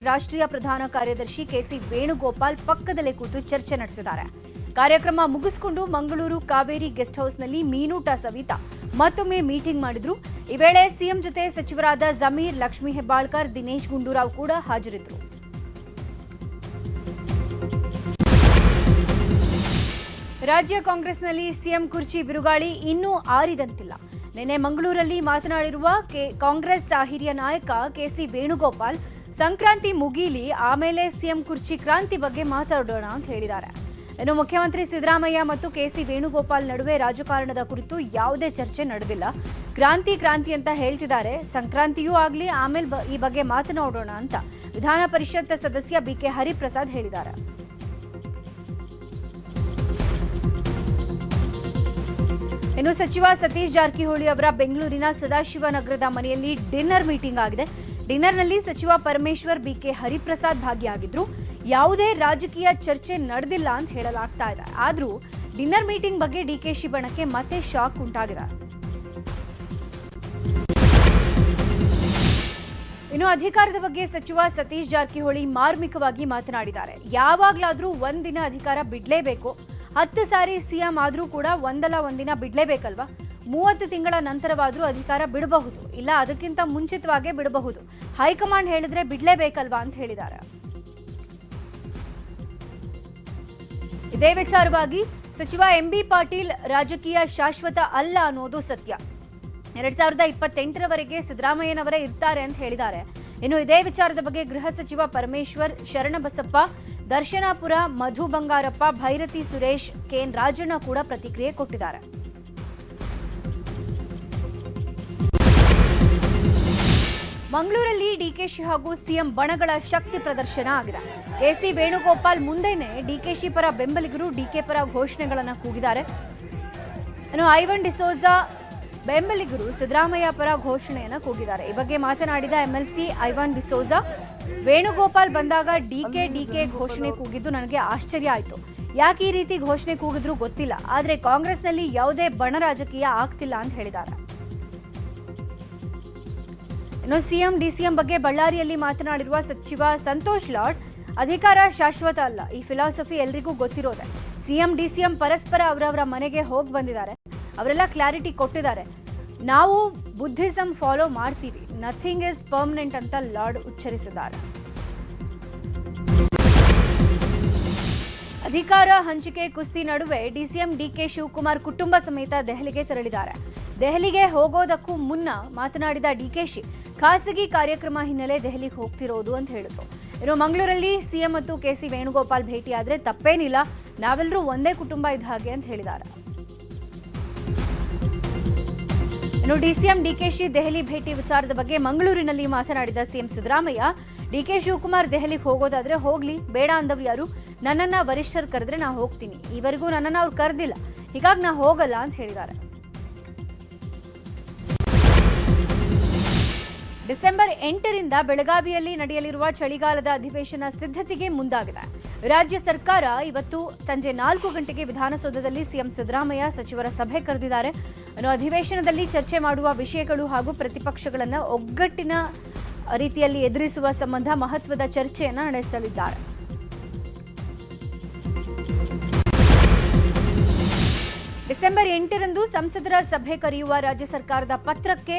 ರಾಷ್ಟ್ರೀಯ ಪ್ರಧಾನ ಕಾರ್ಯದರ್ಶಿ ಕೆಸಿ ವೇಣುಗೋಪಾಲ್ ಪಕ್ಕದಲ್ಲೇ ಕೂತು ಚರ್ಚೆ ನಡೆಸಿದ್ದಾರೆ. ಕಾರ್ಯಕ್ರಮ ಮುಗಿಸಿಕೊಂಡು ಮಂಗಳೂರು ಕಾವೇರಿ ಗೆಸ್ಟ್ ಹೌಸ್ನಲ್ಲಿ ಮೀನೂಟ ಸವಿತಾ ಮತ್ತೊಮ್ಮೆ ಮೀಟಿಂಗ್ ಮಾಡಿದ್ರು. ಈ ವೇಳೆ ಸಿಎಂ ಜೊತೆ ಸಚಿವರಾದ ಜಮೀರ್, ಲಕ್ಷ್ಮೀ ಹೆಬ್ಬಾಳ್ಕರ್, ದಿನೇಶ್ ಗುಂಡೂರಾವ್ ಕೂಡ ಹಾಜರಿದ್ದರು. ರಾಜ್ಯ ಕಾಂಗ್ರೆಸ್ನಲ್ಲಿ ಸಿಎಂ ಕುರ್ಚಿ ಬಿರುಗಾಳಿ ಇನ್ನೂ ಆರಿದಂತಿಲ್ಲ. ನಿನ್ನೆ ಮಂಗಳೂರಲ್ಲಿ ಮಾತನಾಡಿರುವ ಕಾಂಗ್ರೆಸ್ ಹಿರಿಯ ನಾಯಕ ಕೆಸಿ ವೇಣುಗೋಪಾಲ್, ಸಂಕ್ರಾಂತಿ ಮುಗೀಲಿ ಆಮೇಲೆ ಸಿಎಂ ಕುರ್ಚಿ ಕ್ರಾಂತಿ ಬಗ್ಗೆ ಮಾತಾಡೋಣ ಅಂತ ಹೇಳಿದ್ದಾರೆ. ಇನ್ನು ಮುಖ್ಯಮಂತ್ರಿ ಸಿದ್ದರಾಮಯ್ಯ ಮತ್ತು ಕೆಸಿ ವೇಣುಗೋಪಾಲ್ ನಡುವೆ ರಾಜಕಾರಣದ ಕುರಿತು ಯಾವುದೇ ಚರ್ಚೆ ನಡೆದಿಲ್ಲ. ಕ್ರಾಂತಿ ಅಂತ ಹೇಳ್ತಿದ್ದಾರೆ. ಸಂಕ್ರಾಂತಿಯೂ ಆಗ್ಲಿ, ಆಮೇಲೆ ಈ ಬಗ್ಗೆ ಮಾತನಾಡೋಣ ಅಂತ ವಿಧಾನ ಪರಿಷತ್ ಸದಸ್ಯ ಬಿಕೆ ಹರಿಪ್ರಸಾದ್ ಹೇಳಿದ್ದಾರೆ. ಇನ್ನು ಸಚಿವ ಸತೀಶ್ ಜಾರಕಿಹೊಳಿ ಅವರ ಬೆಂಗಳೂರಿನ ಸದಾಶಿವನಗರದ ಮನೆಯಲ್ಲಿ ಡಿನ್ನರ್ ಮೀಟಿಂಗ್ ಆಗಿದೆ. ಡಿನ್ನರ್ನಲ್ಲಿ ಸಚಿವ ಪರಮೇಶ್ವರ್, ಬಿಕೆ ಹರಿಪ್ರಸಾದ್ ಭಾಗಿಯಾಗಿದ್ರು. ಯಾವುದೇ ರಾಜಕೀಯ ಚರ್ಚೆ ನಡೆದಿಲ್ಲ ಅಂತ ಹೇಳಲಾಗ್ತಾ ಇದೆ. ಆದ್ರೂ ಡಿನ್ನರ್ ಮೀಟಿಂಗ್ ಬಗ್ಗೆ ಡಿಕೆಶಿ ಬಣಕ್ಕೆ ಮತ್ತೆ ಶಾಕ್ ಉಂಟಾಗಿದೆ. ಇನ್ನು ಅಧಿಕಾರದ ಬಗ್ಗೆ ಸಚಿವ ಸತೀಶ್ ಜಾರಕಿಹೊಳಿ ಮಾರ್ಮಿಕವಾಗಿ ಮಾತನಾಡಿದ್ದಾರೆ. ಯಾವಾಗ್ಲಾದ್ರೂ ಒಂದಿನ ಅಧಿಕಾರ ಬಿಡ್ಲೇಬೇಕು. 10 ಸಾರಿ ಸಿಎಂ ಆದ್ರೂ ಕೂಡ ಒಂದಲ್ಲ ಒಂದಿನ ಬಿಡ್ಲೇಬೇಕಲ್ವಾ? 30 ತಿಂಗಳ ನಂತರವಾದ್ರೂ ಅಧಿಕಾರ ಬಿಡಬಹುದು, ಇಲ್ಲ ಅದಕ್ಕಿಂತ ಮುಂಚಿತವಾಗೇ ಬಿಡಬಹುದು. ಹೈಕಮಾಂಡ್ ಹೇಳಿದ್ರೆ ಬಿಡ್ಲೇಬೇಕಲ್ವಾ ಅಂತ ಹೇಳಿದ್ದಾರೆ. ಇದೇ ವಿಚಾರವಾಗಿ ಸಚಿವ ಎಂಬಿ ಪಾಟೀಲ್, ರಾಜಕೀಯ ಶಾಶ್ವತ ಅಲ್ಲ ಅನ್ನೋದು ಸತ್ಯ. 2028ರವರೆಗೆ ಸಿದ್ದರಾಮಯ್ಯನವರೇ ಇರ್ತಾರೆ ಅಂತ ಹೇಳಿದ್ದಾರೆ. ಇನ್ನು ಇದೇ ವಿಚಾರದ ಬಗ್ಗೆ ಗೃಹ ಸಚಿವ ಪರಮೇಶ್ವರ್, ಶರಣಬಸಪ್ಪ, ದರ್ಶನಾಪುರ, ಮಧು ಬಂಗಾರಪ್ಪ, ಭೈರತಿ ಸುರೇಶ್, ಕೆಎನ್ ರಾಜಣ್ಣ ಕೂಡ ಪ್ರತಿಕ್ರಿಯೆ ಕೊಟ್ಟಿದ್ದಾರೆ. ಮಂಗಳೂರಲ್ಲಿ ಡಿಕೆಶಿ ಹಾಗೂ ಸಿಎಂ ಬಣಗಳ ಶಕ್ತಿ ಪ್ರದರ್ಶನ ಆಗಿದೆ. ಕೆಸಿ ವೇಣುಗೋಪಾಲ್ ಮುಂದೆನೆ ಡಿಕೆಶಿ ಪರ ಬೆಂಬಲಿಗರು ಡಿಕೆ ಪರ ಘೋಷಣೆಗಳನ್ನು ಕೂಗಿದ್ದಾರೆ. ಇನ್ನು ಐವನ್ ಡಿಸೋಜಾ ಬೆಂಬಲಿಗರು ಸಿದ್ದರಾಮಯ್ಯ ಪರ ಘೋಷಣೆಯನ್ನು ಕೂಗಿದ್ದಾರೆ. ಈ ಬಗ್ಗೆ ಮಾತನಾಡಿದ ಎಂಎಲ್ಸಿ ಐವನ್ ಡಿಸೋಜಾ, ವೇಣುಗೋಪಾಲ್ ಬಂದಾಗ ಡಿಕೆ ಘೋಷಣೆ ಕೂಗಿದ್ದು ನನಗೆ ಆಶ್ಚರ್ಯ ಆಯಿತು. ಯಾಕೆ ಈ ರೀತಿ ಘೋಷಣೆ ಕೂಗಿದ್ರು ಗೊತ್ತಿಲ್ಲ, ಆದರೆ ಕಾಂಗ್ರೆಸ್ನಲ್ಲಿ ಯಾವುದೇ ಬಣ ರಾಜಕೀಯ ಆಗ್ತಿಲ್ಲ ಅಂತ ಹೇಳಿದ್ದಾರೆ. ಇನ್ನು ಸಿಎಂ ಡಿಸಿಎಂ ಬಗ್ಗೆ ಬಳ್ಳಾರಿಯಲ್ಲಿ ಮಾತನಾಡಿರುವ ಸಚಿವ ಸಂತೋಷ್ ಲಾಡ್, ಅಧಿಕಾರ ಶಾಶ್ವತ ಅಲ್ಲ, ಈ ಫಿಲಾಸಫಿ ಎಲ್ರಿಗೂ ಗೊತ್ತಿರೋದೆ. ಸಿಎಂ ಡಿಸಿಎಂ ಪರಸ್ಪರ ಅವರವರ ಮನೆಗೆ ಹೋಗಿ ಬಂದಿದ್ದಾರೆ, ಅವರೆಲ್ಲ ಕ್ಲಾರಿಟಿ ಕೊಟ್ಟಿದ್ದಾರೆ. ನಾವು ಬುದ್ಧಿಸಂ ಫಾಲೋ ಮಾಡ್ತೀವಿ, ನಥಿಂಗ್ ಇಸ್ ಪರ್ಮನೆಂಟ್ ಅಂತ ಲಾರ್ಡ್ ಉಚ್ಚರಿಸಿದ್ದಾರೆ. ಅಧಿಕಾರ ಹಂಚಿಕೆ ಕುಸ್ತಿ ನಡುವೆ ಡಿಸಿಎಂ ಡಿಕೆ ಶಿವಕುಮಾರ್ ಕುಟುಂಬ ಸಮೇತ ದೆಹಲಿಗೆ ತೆರಳಿದ್ದಾರೆ. ದೆಹಲಿಗೆ ಹೋಗೋದಕ್ಕೂ ಮುನ್ನ ಮಾತನಾಡಿದ ಡಿಕೆಶಿ, ಖಾಸಗಿ ಕಾರ್ಯಕ್ರಮ ಹಿನ್ನೆಲೆ ದೆಹಲಿಗೆ ಹೋಗ್ತಿರೋದು ಅಂತ ಹೇಳಿದ್ರು. ಇನ್ನು ಮಂಗಳೂರಲ್ಲಿ ಸಿಎಂ ಮತ್ತು ಕೆಸಿ ವೇಣುಗೋಪಾಲ್ ಭೇಟಿಯಾದ್ರೆ ತಪ್ಪೇನಿಲ್ಲ, ನಾವೆಲ್ಲರೂ ಒಂದೇ ಕುಟುಂಬ ಇದ್ದ ಹಾಗೆ ಅಂತ ಹೇಳಿದ್ದಾರೆ. ಇನ್ನು ಡಿಸಿಎಂ ಡಿಕೆಶಿ ದೆಹಲಿ ಭೇಟಿ ವಿಚಾರದ ಬಗ್ಗೆ ಮಂಗಳೂರಿನಲ್ಲಿ ಮಾತನಾಡಿದ ಸಿಎಂ ಸಿದ್ದರಾಮಯ್ಯ, ಡಿಕೆ ಶಿವಕುಮಾರ್ ದೆಹಲಿಗೆ ಹೋಗೋದಾದ್ರೆ ಹೋಗ್ಲಿ, ಬೇಡ ಅಂದವ್ರು ಯಾರು? ನನ್ನನ್ನ ವರಿಷ್ಠರು ಕರೆದ್ರೆ ನಾ ಹೋಗ್ತೀನಿ, ಈವರೆಗೂ ನನ್ನನ್ನ ಅವ್ರು ಕರೆದಿಲ್ಲ, ಹೀಗಾಗಿ ನಾ ಹೋಗಲ್ಲ ಅಂತ ಹೇಳಿದ್ದಾರೆ. ಡಿಸೆಂಬರ್ 8ರಿಂದ ಬೆಳಗಾವಿಯಲ್ಲಿ ನಡೆಯಲಿರುವ ಚಳಿಗಾಲದ ಅಧಿವೇಶನ ಸಿದ್ಧತೆಗೆ ಮುಂದಾಗಿದೆ. ರಾಜ್ಯ ಸರ್ಕಾರ ಇವತ್ತು ಸಂಜೆ 4 ಗಂಟೆಗೆ ವಿಧಾನಸೌಧದಲ್ಲಿ ಸಿಎಂ ಸಿದ್ದರಾಮಯ್ಯ ಸಚಿವರ ಸಭೆ ಕರೆದಿದ್ದಾರೆ. ಅಧಿವೇಶನದಲ್ಲಿ ಚರ್ಚೆ ಮಾಡುವ ವಿಷಯಗಳು ಹಾಗೂ ಪ್ರತಿಪಕ್ಷಗಳನ್ನು ಒಗ್ಗಟ್ಟಿನ ರೀತಿಯಲ್ಲಿ ಎದುರಿಸುವ ಸಂಬಂಧ ಮಹತ್ವದ ಚರ್ಚೆಯನ್ನು ನಡೆಸಲಿದ್ದಾರೆ. ಡಿಸೆಂಬರ್ 8ರಂದು ಸಂಸದರ ಸಭೆ ಕರೆಯುವ ರಾಜ್ಯ ಸರ್ಕಾರದ ಪತ್ರಕ್ಕೆ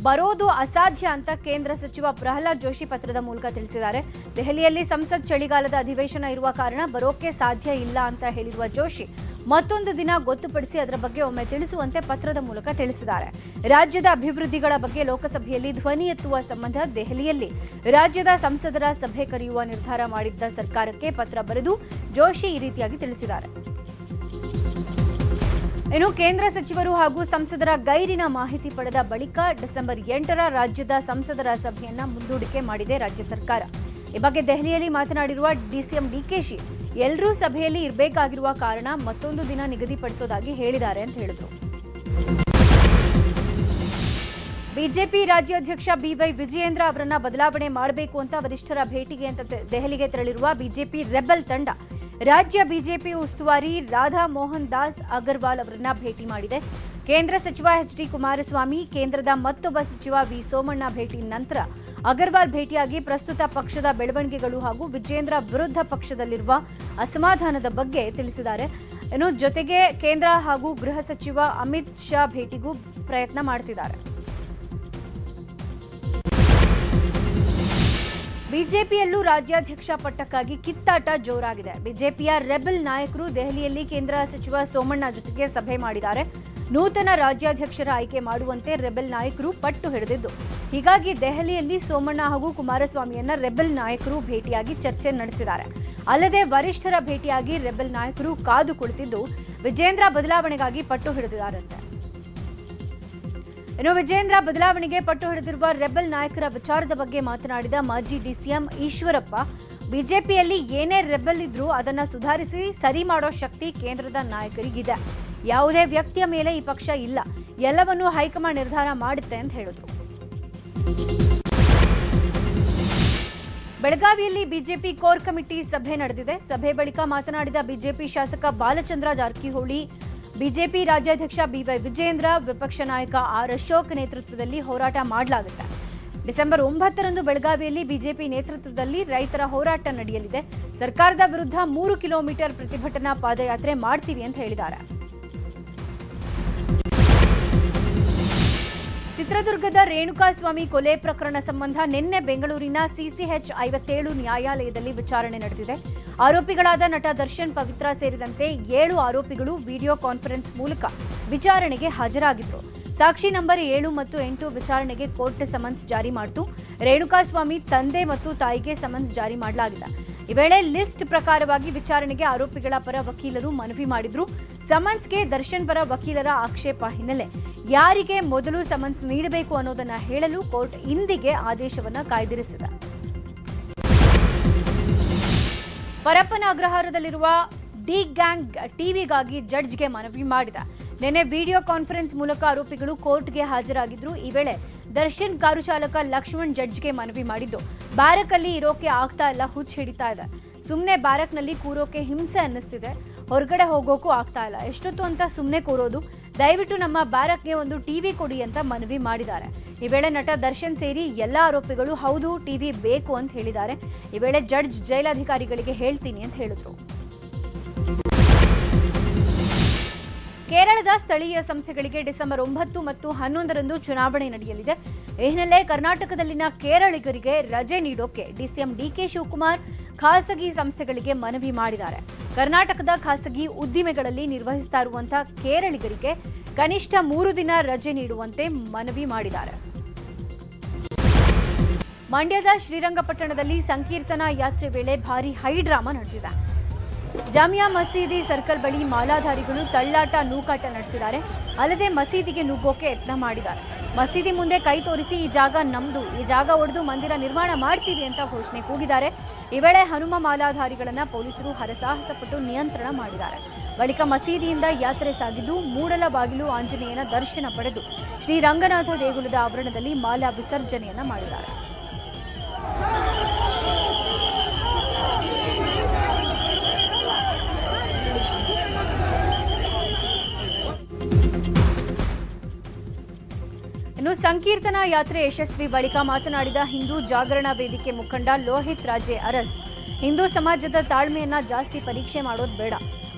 ಬರೋದು ಅಸಾಧ್ಯ ಅಂತ ಕೇಂದ್ರ ಸಚಿವ ಪ್ರಹ್ಲಾದ್ ಜೋಶಿ ಪತ್ರದ ಮೂಲಕ ತಿಳಿಸಿದ್ದಾರೆ. ದೆಹಲಿಯಲ್ಲಿ ಸಂಸತ್ ಚಳಿಗಾಲದ ಅಧಿವೇಶನ ಇರುವ ಕಾರಣ ಬರೋಕೆ ಸಾಧ್ಯ ಇಲ್ಲ ಅಂತ ಹೇಳಿರುವ ಜೋಶಿ, ಮತ್ತೊಂದು ದಿನ ಗೊತ್ತುಪಡಿಸಿ ಅದರ ಬಗ್ಗೆ ಒಮ್ಮೆ ತಿಳಿಸುವಂತೆ ಪತ್ರದ ಮೂಲಕ ತಿಳಿಸಿದ್ದಾರೆ. ರಾಜ್ಯದ ಅಭಿವೃದ್ಧಿಗಳ ಬಗ್ಗೆ ಲೋಕಸಭೆಯಲ್ಲಿ ಧ್ವನಿ ಎತ್ತುವ ಸಂಬಂಧ ದೆಹಲಿಯಲ್ಲಿ ರಾಜ್ಯದ ಸಂಸದರ ಸಭೆ ಕರೆಯುವ ನಿರ್ಧಾರ ಮಾಡಿದ್ದ ಸರ್ಕಾರಕ್ಕೆ ಪತ್ರ ಬರೆದು ಜೋಶಿ ಈ ರೀತಿಯಾಗಿ ತಿಳಿಸಿದ್ದಾರೆ. ಇನ್ನು ಕೇಂದ್ರ ಸಚಿವರು ಹಾಗೂ ಸಂಸದರ ಗೈರಿನ ಮಾಹಿತಿ ಪಡೆದ ಬಳಿಕ ಡಿಸೆಂಬರ್ 8ರ ರಾಜ್ಯದ ಸಂಸದರ ಸಭೆಯನ್ನ ಮುಂದೂಡಿಕೆ ಮಾಡಿದೆ ರಾಜ್ಯ ಸರ್ಕಾರ. ಈ ಬಗ್ಗೆ ದೆಹಲಿಯಲ್ಲಿ ಮಾತನಾಡಿರುವ ಡಿಸಿಎಂ ಡಿಕೆಶಿ, ಎಲ್ಲರೂ ಸಭೆಯಲ್ಲಿ ಇರಬೇಕಾಗಿರುವ ಕಾರಣ ಮತ್ತೊಂದು ದಿನ ನಿಗದಿಪಡಿಸೋದಾಗಿ ಹೇಳಿದ್ದಾರೆ ಅಂತ ಹೇಳಿದ್ರು. ಬಿಜೆಪಿ ರಾಜ್ಯಾಧ್ಯಕ್ಷ ಬಿವೈ ವಿಜಯೇಂದ್ರ ಅವರನ್ನ ಬದಲಾವಣೆ ಮಾಡಬೇಕು ಅಂತ ವರಿಷ್ಠರ ಭೇಟಿಗೆ ಅಂತ ದೆಹಲಿಗೆ ತೆರಳಿರುವ ಬಿಜೆಪಿ ರೆಬೆಲ್ ತಂಡ ರಾಜ್ಯ ಬಿಜೆಪಿ ಉಸ್ತುವಾರಿ ರಾಧಾ ಮೋಹನ್ ದಾಸ್ ಅಗರ್ವಾಲ್ ಅವರನ್ನ ಭೇಟಿ ಮಾಡಿದೆ. ಕೇಂದ್ರ ಸಚಿವ ಎಚ್.ಡಿ. ಕುಮಾರಸ್ವಾಮಿ, ಕೇಂದ್ರದ ಮತ್ತೊಬ್ಬ ಸಚಿವ ವಿ. ಸೋಮಣ್ಣ ಭೇಟಿ ನಂತರ ಅಗರ್ವಾಲ್ ಭೇಟಿಯಾಗಿ ಪ್ರಸ್ತುತ ಪಕ್ಷದ ಬೆಳವಣಿಗೆಗಳು ಹಾಗೂ ವಿಜೇಂದ್ರ ವಿರುದ್ಧ ಪಕ್ಷದಲ್ಲಿರುವ ಅಸಮಾಧಾನದ ಬಗ್ಗೆ ತಿಳಿಸಿದ್ದಾರೆ. ಇನ್ನು ಜೊತೆಗೆ ಕೇಂದ್ರ ಹಾಗೂ ಗೃಹ ಸಚಿವ ಅಮಿತ್ ಶಾ ಭೇಟಿಗೂ ಪ್ರಯತ್ನ ಮಾಡುತ್ತಿದ್ದಾರೆ. ಬಿಜೆಪಿಯಲ್ಲೂ ರಾಜ್ಯಾಧ್ಯಕ್ಷ ಪಟ್ಟಕ್ಕಾಗಿ ಕಿತ್ತಾಟ ಜೋರಾಗಿದೆ. ಬಿಜೆಪಿಯ ರೆಬೆಲ್ ನಾಯಕರು ದೆಹಲಿಯಲ್ಲಿ ಕೇಂದ್ರ ಸಚಿವ ಸೋಮಣ್ಣ ಜೊತೆಗೆ ಸಭೆ ಮಾಡಿದ್ದಾರೆ. ನೂತನ ರಾಜ್ಯಾಧ್ಯಕ್ಷರ ಆಯ್ಕೆ ಮಾಡುವಂತೆ ರೆಬೆಲ್ ನಾಯಕರು ಪಟ್ಟು ಹಿಡಿದಿದ್ದು, ಹೀಗಾಗಿ ದೆಹಲಿಯಲ್ಲಿ ಸೋಮಣ್ಣ ಹಾಗೂ ಕುಮಾರಸ್ವಾಮಿಯನ್ನ ರೆಬೆಲ್ ನಾಯಕರು ಭೇಟಿಯಾಗಿ ಚರ್ಚೆ ನಡೆಸಿದ್ದಾರೆ. ಅಲ್ಲದೆ ವರಿಷ್ಠರ ಭೇಟಿಯಾಗಿ ರೆಬೆಲ್ ನಾಯಕರು ಕಾದು ಕುಳಿತಿದ್ದು, ವಿಜೇಂದ್ರ ಬದಲಾವಣೆಗಾಗಿ ಪಟ್ಟು ಹಿಡಿದಿದ್ದಾರಂತೆ. ಇನ್ನು ವಿಜೇಂದ್ರ ಬದಲಾವಣೆಗೆ ಪಟ್ಟು ಹಿಡಿದಿರುವ ರೆಬೆಲ್ ನಾಯಕರ ವಿಚಾರದ ಬಗ್ಗೆ ಮಾತನಾಡಿದ ಮಾಜಿ ಡಿಸಿಎಂ ಈಶ್ವರಪ್ಪ, ಬಿಜೆಪಿಯಲ್ಲಿ ಏನೇ ರೆಬೆಲ್ ಇದ್ರೂ ಅದನ್ನ ಸುಧಾರಿಸಿ ಸರಿ ಮಾಡೋ ಶಕ್ತಿ ಕೇಂದ್ರದ ನಾಯಕರಿಗಿದೆ. ಯಾವುದೇ ವ್ಯಕ್ತಿಯ ಮೇಲೆ ಈ ಪಕ್ಷ ಇಲ್ಲ, ಎಲ್ಲವನ್ನೂ ಹೈಕಮಾಂಡ್ ನಿರ್ಧಾರ ಮಾಡುತ್ತೆ ಅಂತ ಹೇಳಿದ್ರು. ಬೆಳಗಾವಿಯಲ್ಲಿ ಬಿಜೆಪಿ ಕೋರ್ ಕಮಿಟಿ ಸಭೆ ನಡೆದಿದೆ. ಸಭೆ ಬಳಿಕ ಮಾತನಾಡಿದ ಬಿಜೆಪಿ ಶಾಸಕ ಬಾಲಚಂದ್ರ ಜಾರಕಿಹೊಳಿ, ಬಿಜೆಪಿ ರಾಜ್ಯಾಧ್ಯಕ್ಷ ಬಿವೈ ವಿಜೇಂದ್ರ, ವಿಪಕ್ಷ ನಾಯಕ ಆರ್ ಅಶೋಕ್ ನೇತೃತ್ವದಲ್ಲಿ ಹೋರಾಟ ಮಾಡಲಾಗುತ್ತೆ. ಡಿಸೆಂಬರ್ 9ರಂದು ಬೆಳಗಾವಿಯಲ್ಲಿ ಬಿಜೆಪಿ ನೇತೃತ್ವದಲ್ಲಿ ರೈತರ ಹೋರಾಟ ನಡೆಯಲಿದೆ. ಸರ್ಕಾರದ ವಿರುದ್ಧ 3 ಕಿಲೋಮೀಟರ್ ಪ್ರತಿಭಟನಾ ಪಾದಯಾತ್ರೆ ಮಾಡ್ತೀವಿ ಅಂತ ಹೇಳಿದ್ದಾರೆ. ಚಿತ್ರದುರ್ಗದ ರೇಣುಕಾಸ್ವಾಮಿ ಕೊಲೆ ಪ್ರಕರಣ ಸಂಬಂಧ ನಿನ್ನೆ ಬೆಂಗಳೂರಿನ ಸಿಸಿಎಚ್ 57 ನ್ಯಾಯಾಲಯದಲ್ಲಿ ವಿಚಾರಣೆ ನಡೆದಿದೆ. ಆರೋಪಿಗಳಾದ ನಟ ದರ್ಶನ್, ಪವಿತ್ರ ಸೇರಿದಂತೆ 7 ಆರೋಪಿಗಳು ವಿಡಿಯೋ ಕಾನ್ಫರೆನ್ಸ್ ಮೂಲಕ ವಿಚಾರಣೆಗೆ ಹಾಜರಾಗಿದ್ದರು. ಸಾಕ್ಷಿ ನಂಬರ್ 7 ಮತ್ತು 8 ವಿಚಾರಣೆಗೆ ಕೋರ್ಟ್ ಸಮನ್ಸ್ ಜಾರಿ ಮಾಡಿತು. ರೇಣುಕಾಸ್ವಾಮಿ ತಂದೆ ಮತ್ತು ತಾಯಿಗೆ ಸಮನ್ಸ್ ಜಾರಿ ಮಾಡಲಾಗಿದೆ. ಈ ವೇಳೆ ಲಿಸ್ಟ್ ಪ್ರಕಾರವಾಗಿ ವಿಚಾರಣೆಗೆ ಆರೋಪಿಗಳ ಪರ ವಕೀಲರು ಮನವಿ ಮಾಡಿದ್ರು. ಸಮನ್ಸ್ಗೆ ದರ್ಶನ್ ಪರ ವಕೀಲರ ಆಕ್ಷೇಪ ಹಿನ್ನೆಲೆ ಯಾರಿಗೆ ಮೊದಲು ಸಮನ್ಸ್ ನೀಡಬೇಕು ಅನ್ನೋದನ್ನ ಹೇಳಲು ಕೋರ್ಟ್ ಇಂದಿಗೆ ಆದೇಶವನ್ನ ಕಾಯ್ದಿರಿಸಿದೆ. ಪರಪ್ಪನ ಅಗ್ರಹಾರದಲ್ಲಿರುವ ಡಿ ಗ್ಯಾಂಗ್ ಟಿವಿಗಾಗಿ ಜಡ್ಜ್ಗೆ ಮನವಿ ಮಾಡಿದ. ನಿನ್ನೆ ವಿಡಿಯೋ ಕಾನ್ಫರೆನ್ಸ್ ಮೂಲಕ ಆರೋಪಿಗಳು ಕೋರ್ಟ್ಗೆ ಹಾಜರಾಗಿದ್ರು. ಈ ವೇಳೆ ದರ್ಶನ್ ಕಾರು ಚಾಲಕ ಲಕ್ಷ್ಮಣ್ ಜಡ್ಜ್ಗೆ ಮನವಿ ಮಾಡಿದ್ದು, ಬ್ಯಾರಕ್ನಲ್ಲಿ ಇರೋಕೆ ಆಗ್ತಾ ಇಲ್ಲ, ಹುಚ್ಚು ಹಿಡಿತಾ ಇದೆ, ಸುಮ್ಮನೆ ಬ್ಯಾರಕ್ನಲ್ಲಿ ಕೂರೋಕೆ ಹಿಂಸೆ ಅನ್ನಿಸ್ತಿದೆ, ಹೊರಗಡೆ ಹೋಗೋಕ್ಕೂ ಆಗ್ತಾ ಇಲ್ಲ, ಎಷ್ಟೊತ್ತು ಅಂತ ಸುಮ್ಮನೆ ಕೂರೋದು, ದಯವಿಟ್ಟು ನಮ್ಮ ಬ್ಯಾರಕ್ಗೆ ಒಂದು ಟಿವಿ ಕೊಡಿ ಅಂತ ಮನವಿ ಮಾಡಿದ್ದಾರೆ. ಈ ವೇಳೆ ನಟ ದರ್ಶನ್ ಸೇರಿ ಎಲ್ಲ ಆರೋಪಿಗಳು ಹೌದು ಟಿವಿ ಬೇಕು ಅಂತ ಹೇಳಿದ್ದಾರೆ. ಈ ವೇಳೆ ಜಡ್ಜ್ ಜೈಲಾಧಿಕಾರಿಗಳಿಗೆ ಹೇಳ್ತೀನಿ ಅಂತ ಹೇಳಿದ್ರು. ಕೇರಳದ ಸ್ಥಳೀಯ ಸಂಸ್ಥೆಗಳಿಗೆ ಡಿಸೆಂಬರ್ 9 ಮತ್ತು 11ರಂದು ಚುನಾವಣೆ ನಡೆಯಲಿದೆ. ಈ ಹಿನ್ನೆಲೆ ಕರ್ನಾಟಕದಲ್ಲಿನ ಕೇರಳಿಗರಿಗೆ ರಜೆ ನೀಡೋಕೆ ಡಿಸಿಎಂ ಡಿಕೆ ಶಿವಕುಮಾರ್ ಖಾಸಗಿ ಸಂಸ್ಥೆಗಳಿಗೆ ಮನವಿ ಮಾಡಿದ್ದಾರೆ. ಕರ್ನಾಟಕದ ಖಾಸಗಿ ಉದ್ದಿಮೆಗಳಲ್ಲಿ ನಿರ್ವಹಿಸ್ತಾ ಇರುವಂತಹ ಕೇರಳಿಗರಿಗೆ ಕನಿಷ್ಠ 3 ದಿನ ರಜೆ ನೀಡುವಂತೆ ಮನವಿ ಮಾಡಿದ್ದಾರೆ. ಮಂಡ್ಯದ ಶ್ರೀರಂಗಪಟ್ಟಣದಲ್ಲಿ ಸಂಕೀರ್ತನಾ ಯಾತ್ರೆ ವೇಳೆ ಭಾರೀ ಹೈಡ್ರಾಮಾ ನಡೆದಿದೆ. ಜಾಮಿಯಾ ಮಸೀದಿ ಸರ್ಕಲ್ ಬಳಿ ಮಾಲಾಧಾರಿಗಳು ತಳ್ಳಾಟ, ನೂಕಾಟ ನಡೆಸಿದ್ದಾರೆ. ಅಲ್ಲದೆ ಮಸೀದಿಗೆ ನುಗ್ಗೋಕೆ ಯತ್ನ ಮಾಡಿದ್ದಾರೆ. ಮಸೀದಿ ಮುಂದೆ ಕೈ ತೋರಿಸಿ ಈ ಜಾಗ ನಮ್ದು, ಈ ಜಾಗ ಒಡೆದು ಮಂದಿರ ನಿರ್ಮಾಣ ಮಾಡ್ತೀವಿ ಅಂತ ಘೋಷಣೆ ಕೂಗಿದ್ದಾರೆ. ಈ ವೇಳೆ ಹನುಮ ಮಾಲಾಧಾರಿಗಳನ್ನ ಪೊಲೀಸರು ಹರಸಾಹಸ ಪಟ್ಟು ನಿಯಂತ್ರಣ ಮಾಡಿದ್ದಾರೆ. ಬಳಿಕ ಮಸೀದಿಯಿಂದ ಯಾತ್ರೆ ಸಾಗಿದ್ದು ಮೂಡಲಬಾಗಿಲು ಆಂಜನೇಯನ ದರ್ಶನ ಪಡೆದು ಶ್ರೀರಂಗನಾಥ ದೇಗುಲದ ಆವರಣದಲ್ಲಿ ಮಾಲಾ ವಿಸರ್ಜನೆಯನ್ನ ಮಾಡಿದ್ದಾರೆ. ಇನ್ನು ಸಂಕೀರ್ತನಾ ಯಾತ್ರೆ ಯಶಸ್ವಿ ಬಳಿಕ ಮಾತನಾಡಿದ ಹಿಂದೂ ಜಾಗರಣ ವೇದಿಕೆ ಮುಖಂಡ ಲೋಹಿತ್ ರಾಜೆ ಅರಸ್, ಹಿಂದೂ ಸಮಾಜದ ತಾಳ್ಮೆಯನ್ನ ಜಾಸ್ತಿ ಪರೀಕ್ಷೆ ಮಾಡೋದು ಬೇಡ,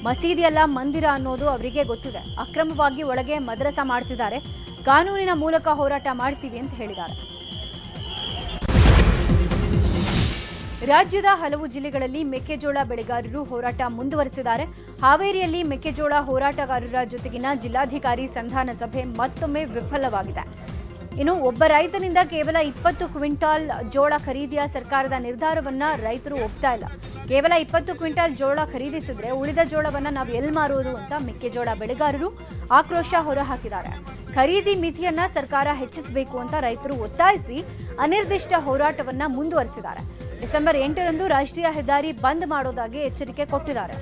ಮಸೀದಿಯಲ್ಲ ಮಂದಿರ ಅನ್ನೋದು ಅವರಿಗೆ ಗೊತ್ತಿದೆ, ಅಕ್ರಮವಾಗಿ ಒಳಗೆ ಮದ್ರಸಾ ಮಾಡ್ತಿದ್ದಾರೆ, ಕಾನೂನಿನ ಮೂಲಕ ಹೋರಾಟ ಮಾಡ್ತೀವಿ ಅಂತ ಹೇಳಿದ್ದಾರೆ. ರಾಜ್ಯದ ಹಲವು ಜಿಲ್ಲೆಗಳಲ್ಲಿ ಮೆಕ್ಕೆಜೋಳ ಬೆಳೆಗಾರರು ಹೋರಾಟ ಮುಂದುವರೆಸಿದ್ದಾರೆ. ಹಾವೇರಿಯಲ್ಲಿ ಮೆಕ್ಕೆಜೋಳ ಹೋರಾಟಗಾರರ ಜೊತೆಗಿನ ಜಿಲ್ಲಾಧಿಕಾರಿ ಸಂಧಾನ ಸಭೆ ಮತ್ತೊಮ್ಮೆ ವಿಫಲವಾಗಿದೆ. ಇನ್ನು ಒಬ್ಬ ರೈತನಿಂದ ಕೇವಲ 20 ಕ್ವಿಂಟಾಲ್ ಜೋಳ ಖರೀದಿಯ ಸರ್ಕಾರದ ನಿರ್ಧಾರವನ್ನ ರೈತರು ಒಪ್ತಾ ಇಲ್ಲ. ಕೇವಲ 20 ಕ್ವಿಂಟಾಲ್ ಜೋಳ ಖರೀದಿಸಿದ್ರೆ ಉಳಿದ ಜೋಳವನ್ನ ನಾವು ಎಲ್ಲಿ ಮಾರೋದು ಅಂತ ಮೆಕ್ಕೆಜೋಳ ಬೆಳೆಗಾರರು ಆಕ್ರೋಶ ಹೊರಹಾಕಿದ್ದಾರೆ. ಖರೀದಿ ಮಿತಿಯನ್ನ ಸರ್ಕಾರ ಹೆಚ್ಚಿಸಬೇಕು ಅಂತ ರೈತರು ಒತ್ತಾಯಿಸಿ ಅನಿರ್ದಿಷ್ಟ ಹೋರಾಟವನ್ನ ಮುಂದುವರೆಸಿದ್ದಾರೆ. ಡಿಸೆಂಬರ್ 8ರಂದು ರಾಷ್ಟ್ರೀಯ ಹೆದ್ದಾರಿ ಬಂದ್ ಮಾಡೋದಾಗಿ ಎಚ್ಚರಿಕೆ ಕೊಟ್ಟಿದ್ದಾರೆ.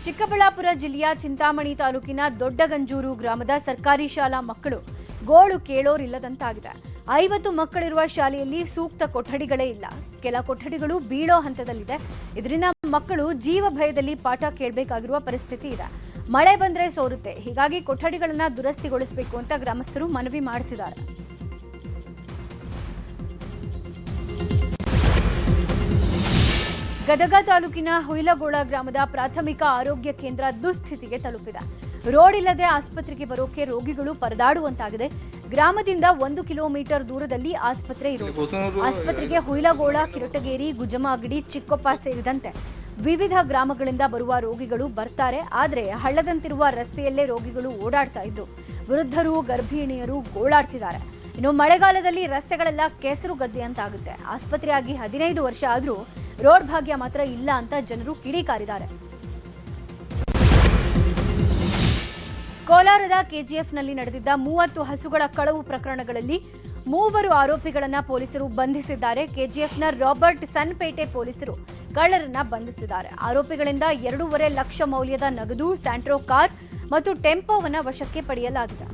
ಚಿಕ್ಕಬಳ್ಳಾಪುರ ಜಿಲ್ಲೆಯ ಚಿಂತಾಮಣಿ ತಾಲೂಕಿನ ದೊಡ್ಡಗಂಜೂರು ಗ್ರಾಮದ ಸರ್ಕಾರಿ ಶಾಲಾ ಮಕ್ಕಳು ಗೋಳು ಕೇಳೋರಿಲ್ಲದಂತಾಗಿದೆ. 50 ಮಕ್ಕಳಿರುವ ಶಾಲೆಯಲ್ಲಿ ಸೂಕ್ತ ಕೊಠಡಿಗಳೇ ಇಲ್ಲ. ಕೆಲ ಕೊಠಡಿಗಳು ಬೀಳೋ ಹಂತದಲ್ಲಿದೆ. ಇದರಿಂದ ಮಕ್ಕಳು ಜೀವ ಭಯದಲ್ಲಿ ಪಾಠ ಕೇಳಬೇಕಾಗಿರುವ ಪರಿಸ್ಥಿತಿ ಇದೆ. ಮಳೆ ಬಂದ್ರೆ ಸೋರುತ್ತೆ. ಹೀಗಾಗಿ ಕೊಠಡಿಗಳನ್ನ ದುರಸ್ತಿಗೊಳಿಸಬೇಕು ಅಂತ ಗ್ರಾಮಸ್ಥರು ಮನವಿ ಮಾಡುತ್ತಿದ್ದಾರೆ. ಗದಗ ತಾಲೂಕಿನ ಹುಯಿಲಗೋಳ ಗ್ರಾಮದ ಪ್ರಾಥಮಿಕ ಆರೋಗ್ಯ ಕೇಂದ್ರ ದುಸ್ಥಿತಿಗೆ ತಲುಪಿದೆ. ರೋಡ್ ಇಲ್ಲದೆ ಆಸ್ಪತ್ರೆಗೆ ಬರೋಕೆ ರೋಗಿಗಳು ಪರದಾಡುವಂತಾಗಿದೆ. ಗ್ರಾಮದಿಂದ 1 ಕಿಲೋಮೀಟರ್ ದೂರದಲ್ಲಿ ಆಸ್ಪತ್ರೆ ಇರೋದು. ಆಸ್ಪತ್ರೆಗೆ ಹುಯಿಲಗೋಳ, ಕಿರಟಗೇರಿ, ಗುಜಮಾಗಡಿ, ಚಿಕ್ಕೊಪ್ಪ ಸೇರಿದಂತೆ ವಿವಿಧ ಗ್ರಾಮಗಳಿಂದ ಬರುವ ರೋಗಿಗಳು ಬರ್ತಾರೆ. ಆದರೆ ಹಳ್ಳದಂತಿರುವ ರಸ್ತೆಯಲ್ಲೇ ರೋಗಿಗಳು ಓಡಾಡ್ತಾ ಇದ್ದು ವೃದ್ಧರು, ಗರ್ಭಿಣಿಯರು ಗೋಳಾಡ್ತಿದ್ದಾರೆ. ಇನ್ನು ಮಳೆಗಾಲದಲ್ಲಿ ರಸ್ತೆಗಳೆಲ್ಲ ಕೆಸರು ಗದ್ದೆ ಅಂತಾಗುತ್ತೆ. ಆಸ್ಪತ್ರೆಯಾಗಿ 15 ವರ್ಷ ಆದ್ರೂ ರೋಡ್ ಭಾಗ್ಯ ಮಾತ್ರ ಇಲ್ಲ ಅಂತ ಜನರು ಕಿಡಿಕಾರಿದ್ದಾರೆ. ಕೋಲಾರದ ಕೆಜಿಎಫ್ನಲ್ಲಿ ನಡೆದಿದ್ದ 30 ಹಸುಗಳ ಕಳವು ಪ್ರಕರಣಗಳಲ್ಲಿ 3 ಆರೋಪಿಗಳನ್ನ ಪೊಲೀಸರು ಬಂಧಿಸಿದ್ದಾರೆ. ಕೆಜಿಎಫ್ನ ರಾಬರ್ಟ್ ಸನ್ಪೇಟೆ ಪೊಲೀಸರು ಕಳ್ಳರನ್ನ ಬಂಧಿಸಿದ್ದಾರೆ. ಆರೋಪಿಗಳಿಂದ 2.5 ಲಕ್ಷ ಮೌಲ್ಯದ ನಗದು, ಸ್ಯಾಂಟ್ರೋ ಕಾರ್ ಮತ್ತು ಟೆಂಪೋವನ್ನ ವಶಕ್ಕೆ ಪಡೆಯಲಾಗಿದೆ.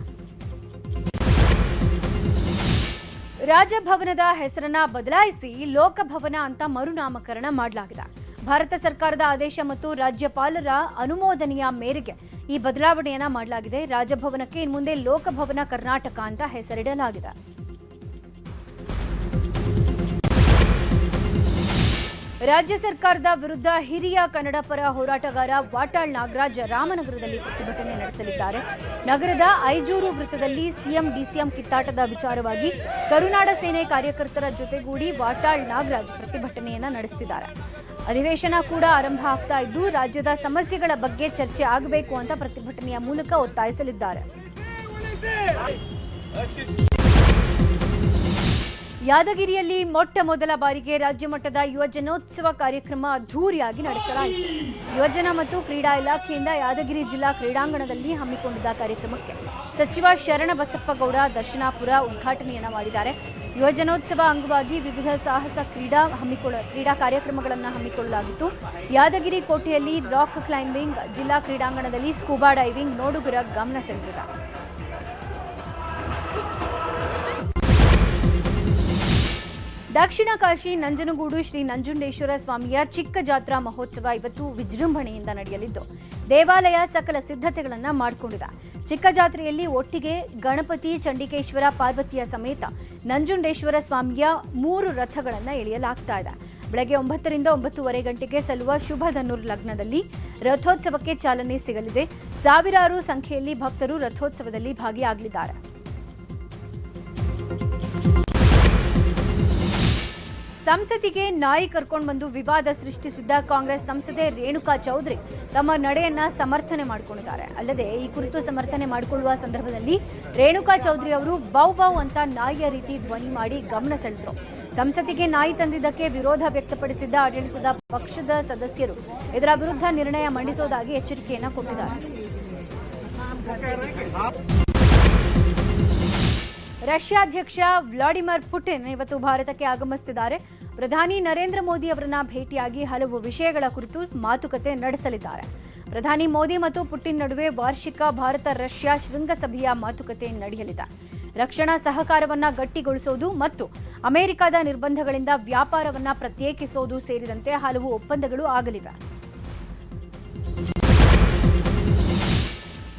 ರಾಜಭವನದ ಹೆಸರನ್ನ ಬದಲಾಯಿಸಿ ಲೋಕಭವನ ಅಂತ ಮರುನಾಮಕರಣ ಮಾಡಲಾಗಿದೆ. ಭಾರತ ಸರ್ಕಾರದ ಆದೇಶ ಮತ್ತು ರಾಜ್ಯಪಾಲರ ಅನುಮೋದನೆಯ ಮೇರೆಗೆ ಈ ಬದಲಾವಣೆಯನ್ನ ಮಾಡಲಾಗಿದೆ. ರಾಜಭವನಕ್ಕೆ ಇನ್ಮುಂದೆ ಲೋಕಭವನ ಕರ್ನಾಟಕ ಅಂತ ಹೆಸರಿಡಲಾಗಿದೆ. ರಾಜ್ಯ ಸರ್ಕಾರದ ವಿರುದ್ಧ ಹಿರಿಯ ಕನ್ನಡ ಪರ ಹೋರಾಟಗಾರ ವಾಟಾಳ್ ನಾಗರಾಜ್ ರಾಮನಗರದಲ್ಲಿ ಪ್ರತಿಭಟನೆ ನಡೆಸಲಿದ್ದಾರೆ. ನಗರದ ಐಜೂರು ವೃತ್ತದಲ್ಲಿ ಸಿಎಂ ಡಿಸಿಎಂ ಕಿತ್ತಾಟದ ವಿಚಾರವಾಗಿ ಕರುನಾಡ ಸೇನೆ ಕಾರ್ಯಕರ್ತರ ಜೊತೆಗೂಡಿ ವಾಟಾಳ್ ನಾಗರಾಜ್ ಪ್ರತಿಭಟನೆಯನ್ನ ನಡೆಸುತ್ತಿದ್ದಾರೆ. ಅಧಿವೇಶನ ಕೂಡ ಆರಂಭ ಆಗ್ತಾ ಇದ್ದು ರಾಜ್ಯದ ಸಮಸ್ಯೆಗಳ ಬಗ್ಗೆ ಚರ್ಚೆ ಆಗಬೇಕು ಅಂತ ಪ್ರತಿಭಟನೆಯ ಮೂಲಕ ಒತ್ತಾಯಿಸಲಿದ್ದಾರೆ. ಯಾದಗಿರಿಯಲ್ಲಿ ಮೊಟ್ಟ ಮೊದಲ ಬಾರಿಗೆ ರಾಜ್ಯ ಮಟ್ಟದ ಯುವಜನೋತ್ಸವ ಕಾರ್ಯಕ್ರಮ ಅದ್ಧೂರಿಯಾಗಿ ನಡೆಸಲಾಯಿತು. ಯುವಜನ ಮತ್ತು ಕ್ರೀಡಾ ಇಲಾಖೆಯಿಂದ ಯಾದಗಿರಿ ಜಿಲ್ಲಾ ಕ್ರೀಡಾಂಗಣದಲ್ಲಿ ಹಮ್ಮಿಕೊಂಡಿದ್ದ ಕಾರ್ಯಕ್ರಮಕ್ಕೆ ಸಚಿವ ಶರಣಬಸಪ್ಪಗೌಡ ದರ್ಶನಾಪುರ ಉದ್ಘಾಟನೆಯನ್ನ ಮಾಡಿದ್ದಾರೆ. ಯುವಜನೋತ್ಸವ ಅಂಗವಾಗಿ ವಿವಿಧ ಸಾಹಸ ಕ್ರೀಡಾ ಕಾರ್ಯಕ್ರಮಗಳನ್ನು ಹಮ್ಮಿಕೊಳ್ಳಲಾಗಿತ್ತು. ಯಾದಗಿರಿ ಕೋಟೆಯಲ್ಲಿ ರಾಕ್ ಕ್ಲೈಂಬಿಂಗ್, ಜಿಲ್ಲಾ ಕ್ರೀಡಾಂಗಣದಲ್ಲಿ ಸ್ಕೂಬಾ ಡೈವಿಂಗ್ ನೋಡುಗರ ಗಮನ ಸೆಳೆದಿದೆ. ದಕ್ಷಿಣ ಕಾಶಿ ನಂಜನಗೂಡು ಶ್ರೀ ನಂಜುಂಡೇಶ್ವರ ಸ್ವಾಮಿಯ ಚಿಕ್ಕ ಜಾತ್ರಾ ಮಹೋತ್ಸವ ಇವತ್ತು ವಿಜೃಂಭಣೆಯಿಂದ ನಡೆಯಲಿದ್ದು ದೇವಾಲಯ ಸಕಲ ಸಿದ್ಧತೆಗಳನ್ನು ಮಾಡಿಕೊಂಡಿದೆ. ಚಿಕ್ಕ ಜಾತ್ರೆಯಲ್ಲಿ ಒಟ್ಟಿಗೆ ಗಣಪತಿ, ಚಂಡಿಕೇಶ್ವರ, ಪಾರ್ವತಿಯ ಸಮೇತ ನಂಜುಂಡೇಶ್ವರ ಸ್ವಾಮಿಯ 3 ರಥಗಳನ್ನು ಎಳೆಯಲಾಗ್ತಾ ಇದೆ. ಬೆಳಗ್ಗೆ 9ರಿಂದ 9:30 ಗಂಟೆಗೆ ಸಲ್ಲುವ ಶುಭ ಧನುರ್ ಲಗ್ನದಲ್ಲಿ ರಥೋತ್ಸವಕ್ಕೆ ಚಾಲನೆ ಸಿಗಲಿದೆ. ಸಾವಿರಾರು ಸಂಖ್ಯೆಯಲ್ಲಿ ಭಕ್ತರು ರಥೋತ್ಸವದಲ್ಲಿ ಭಾಗಿಯಾಗಲಿದ್ದಾರೆ. ಸಂಸತ್ತಿಗೆ ನಾಯಿ ಕರ್ಕೊಂಡು ಬಂದು ವಿವಾದ ಸೃಷ್ಟಿಸಿದ್ದ ಕಾಂಗ್ರೆಸ್ ಸಂಸದೆ ರೇಣುಕಾ ಚೌಧರಿ ತಮ್ಮ ನಡೆಯನ್ನ ಸಮರ್ಥನೆ ಮಾಡಿಕೊಂಡಿದ್ದಾರೆ. ಅಲ್ಲದೆ ಈ ಕುರಿತು ಸಮರ್ಥನೆ ಮಾಡಿಕೊಳ್ಳುವ ಸಂದರ್ಭದಲ್ಲಿ ರೇಣುಕಾ ಚೌಧರಿ ಅವರು ಬೌ ಬೌ ಅಂತ ನಾಯಿಯ ರೀತಿ ಧ್ವನಿ ಮಾಡಿ ಗಮನ ಸೆಳೆದರು. ಸಂಸತ್ತಿಗೆ ನಾಯಿ ತಂದಿದ್ದಕ್ಕೆ ವಿರೋಧ ವ್ಯಕ್ತಪಡಿಸಿದ್ದ ಆಡಳಿತದ ಪಕ್ಷದ ಸದಸ್ಯರು ಇದರ ವಿರುದ್ಧ ನಿರ್ಣಯ ಮಂಡಿಸುವುದಾಗಿ ಎಚ್ಚರಿಕೆಯನ್ನ ಕೊಟ್ಟಿದ್ದಾರೆ. ರಷ್ಯಾ ಅಧ್ಯಕ್ಷ ವ್ಲಾಡಿಮಿರ್ ಪುಟಿನ್ ಇವತ್ತು ಭಾರತಕ್ಕೆ ಆಗಮಿಸುತ್ತಿದ್ದಾರೆ. ಪ್ರಧಾನಿ ನರೇಂದ್ರ ಮೋದಿ ಅವರನ್ನ ಭೇಟಿಯಾಗಿ ಹಲವು ವಿಷಯಗಳ ಕುರಿತು ಮಾತುಕತೆ ನಡೆಸಲಿದ್ದಾರೆ. ಪ್ರಧಾನಿ ಮೋದಿ ಮತ್ತು ಪುಟಿನ್ ನಡುವೆ ವಾರ್ಷಿಕ ಭಾರತ-ರಷ್ಯಾ ಶೃಂಗಸಭೆಯ ಮಾತುಕತೆ ನಡೆಯಲಿದೆ. ರಕ್ಷಣಾ ಸಹಕಾರವನ್ನ ಗಟ್ಟಿಗೊಳಿಸುವುದು ಮತ್ತು ಅಮೆರಿಕದ ನಿರ್ಬಂಧಗಳಿಂದ ವ್ಯಾಪಾರವನ್ನ ಪ್ರತ್ಯೇಕಿಸುವುದು ಸೇರಿದಂತೆ ಹಲವು ಒಪ್ಪಂದಗಳು ಆಗಲಿವೆ.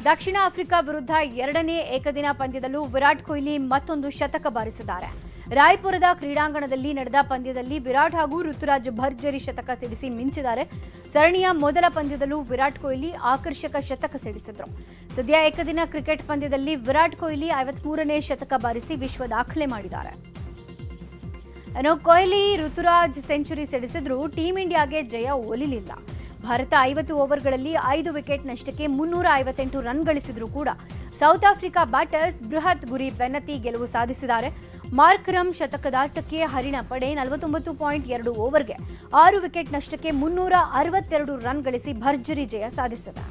ದಕ್ಷಿಣ ಆಫ್ರಿಕಾ ವಿರುದ್ಧ 2ನೇ ಏಕದಿನ ಪಂದ್ಯದಲ್ಲೂ ವಿರಾಟ್ ಕೊಹ್ಲಿ ಮತ್ತೊಂದು ಶತಕ ಬಾರಿಸಿದ್ದಾರೆ. ರಾಯ್ಪುರದ ಕ್ರೀಡಾಂಗಣದಲ್ಲಿ ನಡೆದ ಪಂದ್ಯದಲ್ಲಿ ವಿರಾಟ್ ಹಾಗೂ ಋತುರಾಜ್ ಭರ್ಜರಿ ಶತಕ ಸಿಡಿಸಿ ಮಿಂಚಿದ್ದಾರೆ. ಸರಣಿಯ ಮೊದಲ ಪಂದ್ಯದಲ್ಲೂ ವಿರಾಟ್ ಕೊಹ್ಲಿ ಆಕರ್ಷಕ ಶತಕ ಸಿಡಿಸಿದ್ರು. ಸದ್ಯ ಏಕದಿನ ಕ್ರಿಕೆಟ್ ಪಂದ್ಯದಲ್ಲಿ ವಿರಾಟ್ ಕೊಹ್ಲಿ 53ನೇ ಶತಕ ಬಾರಿಸಿ ವಿಶ್ವ ದಾಖಲೆ ಮಾಡಿದ್ದಾರೆ. ಕೊಹ್ಲಿ, ಋತುರಾಜ್ ಸೆಂಚುರಿ ಸಿಡಿಸಿದ್ರು ಟೀಂ ಇಂಡಿಯಾಗೆ ಜಯ ಒಲಿಲಿಲ್ಲ. ಭಾರತ 50 ಓವರ್ಗಳಲ್ಲಿ 5 ವಿಕೆಟ್ ನಷ್ಟಕ್ಕೆ 358 ರನ್ ಗಳಿಸಿದ್ರು ಕೂಡ ಸೌತ್ ಆಫ್ರಿಕಾ ಬ್ಯಾಟರ್ಸ್ ಬೃಹತ್ ಗುರಿ ಬೆನ್ನತ್ತಿ ಗೆಲುವು ಸಾಧಿಸಿದ್ದಾರೆ. ಮಾರ್ಕ್ರಮ್ ಶತಕದಾಟಕ್ಕೆ ಹರಿಣ ಪಡೆ 49.2 ಓವರ್ಗೆ 6 ವಿಕೆಟ್ ನಷ್ಟಕ್ಕೆ 362 ರನ್ ಗಳಿಸಿ ಭರ್ಜರಿ ಜಯ ಸಾಧಿಸಿದೆ.